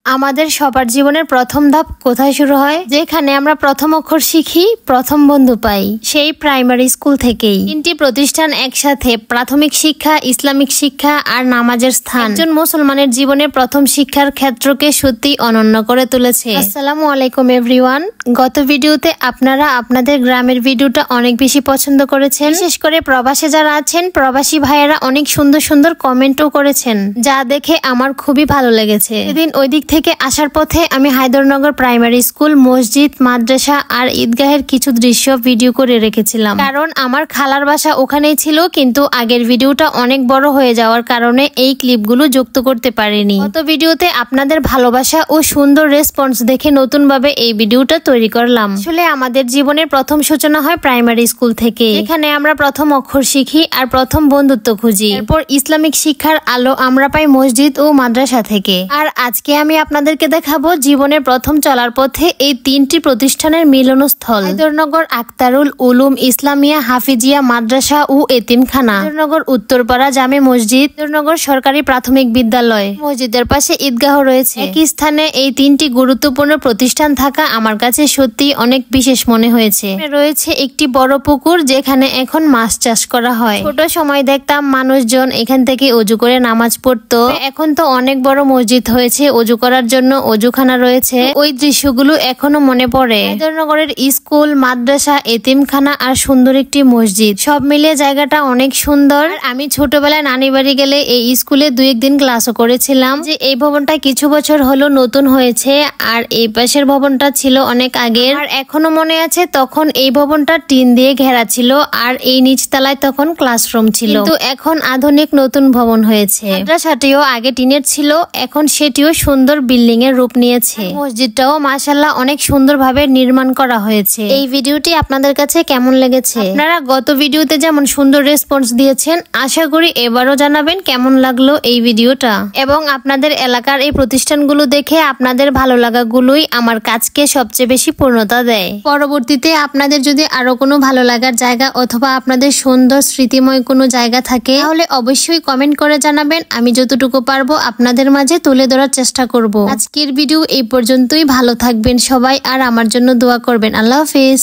আমাদের সবার জীবনের প্রথম ধাপ কোথায় শুরু হয়? যেখানে আমরা প্রথম অক্ষর শিখি, প্রথম বন্ধু পাই, সেই প্রাইমারি স্কুল থেকেই। তিনটি প্রতিষ্ঠান একসাথে, প্রাথমিক শিক্ষা, ইসলামিক শিক্ষা আর নামাজের স্থান, একজন মুসলমানের জীবনের প্রথম শিক্ষার ক্ষেত্রকে সত্যি অনন্য করে তুলেছে। আসসালামু আলাইকুম এভরিওয়ান। গত ভিডিওতে আপনারা আপনাদের গ্রামের ভিডিওটা অনেক বেশি পছন্দ করেছেন। বিশেষ করে প্রবাসে যারা আছেন, প্রবাসী ভাইয়েরা অনেক সুন্দর সুন্দর কমেন্টও করেছেন, যা দেখে আমার খুবই ভালো লেগেছে। সেদিন ওই দিক থেকে আসার পথে আমি হায়দরনগর প্রাইমারি স্কুল, মসজিদ, মাদ্রাসা আর ঈদগাহের কিছু দৃশ্য ভিডিও করে রেখেছিলাম, কারণ আমার খালার বাসা ওখানেই ছিল। কিন্তু আগের ভিডিওটা অনেক বড় হয়ে যাওয়ার কারণে এই ক্লিপগুলো যুক্ত করতে পারিনি। গত ভিডিওতে আপনাদের ভালোবাসা ও সুন্দর রেসপন্স দেখে নতুন ভাবে এই ভিডিওটা তৈরি করলাম। আসলে আমাদের জীবনের প্রথম সূচনা হয় প্রাইমারি স্কুল থেকে, এখানে আমরা প্রথম অক্ষর শিখি আর প্রথম বন্ধুত্ব খুঁজি। এরপর ইসলামিক শিক্ষার আলো আমরা পাই মসজিদ ও মাদ্রাসা থেকে। আর আজকে আমি আপনাদেরকে দেখাবো জীবনের প্রথম চলার পথে এই তিনটি প্রতিষ্ঠানের মিলনস্থল: হায়দরনগর আক্তারুল উলুম ইসলামিয়া হাফিজিয়া মাদ্রাসা ও এতিমখানা, হায়দরনগর উত্তরপাড়া জামে মসজিদ, হায়দরনগর সরকারি প্রাথমিক বিদ্যালয়। মসজিদের পাশে ঈদগাহ রয়েছে। একই স্থানে এই তিনটি গুরুত্বপূর্ণ প্রতিষ্ঠান থাকা আমার কাছে সত্যি অনেক বিশেষ মনে হয়েছে। রয়েছে একটি বড় পুকুর, যেখানে এখন মাছ চাষ করা হয়। ছোট সময় দেখতাম মানুষজন এখান থেকে অজু করে নামাজ পড়তো। এখন তো অনেক বড় মসজিদ হয়েছে, অজু করার জন্য অজুখানা রয়েছে। ওই দৃশ্যগুলো এখনো মনে পড়ে। হায়দরনগরের স্কুল, মাদ্রাসা, এতিমখানা আর সুন্দর একটি মসজিদ, সব মিলিয়ে জায়গাটা অনেক সুন্দর। আমি ছোটবেলায় নানি বাড়ি গেলে এই স্কুলে 2-1 দিন ক্লাসও করেছিলাম। যে এই ভবনটা কিছু বছর হলো নতুন হয়েছে, আর এই পাশের ভবনটা ছিল অনেক আগের। আর এখনো মনে আছে, তখন এই ভবনটা টিন দিয়ে ঘেরা ছিল, আর এই নিচতলায় তখন ক্লাসরুম ছিল। কিন্তু এখন আধুনিক নতুন ভবন হয়েছে। মাদ্রাসাটিও আগে টিনের ছিল, এখন সেটিও সুন্দর বিল্ডিং এর রূপ নিয়েছে। মসজিদটাও মাশাআল্লাহ অনেক সুন্দরভাবে নির্মাণ করা হয়েছে। এই ভিডিওটি আপনাদের কাছে কেমন লেগেছে? আপনারা গত ভিডিওতে যেমন সুন্দর রেসপন্স দিয়েছেন, আশা করি এবারও জানাবেন কেমন লাগলো এই ভিডিওটা। এবং আপনাদের এলাকার এই প্রতিষ্ঠানগুলো দেখে আপনাদের ভালো লাগাগুলোই আমার কাজকে সবচেয়ে বেশি পূর্ণতা দেয়। পরবর্তীতে আপনাদের যদি আরো কোনো ভালো লাগার জায়গা অথবা আপনাদের সুন্দর স্মৃতিময় কোনো জায়গা থাকে, তাহলে অবশ্যই কমেন্ট করে জানাবেন। আমি যতটুকু পারবো আপনাদের মাঝে তুলে ধরার চেষ্টা করব। আজকের ভিডিও এই পর্যন্তই। ভালো থাকবেন সবাই আর আমার জন্য দোয়া করবেন। আল্লাহ হাফেজ।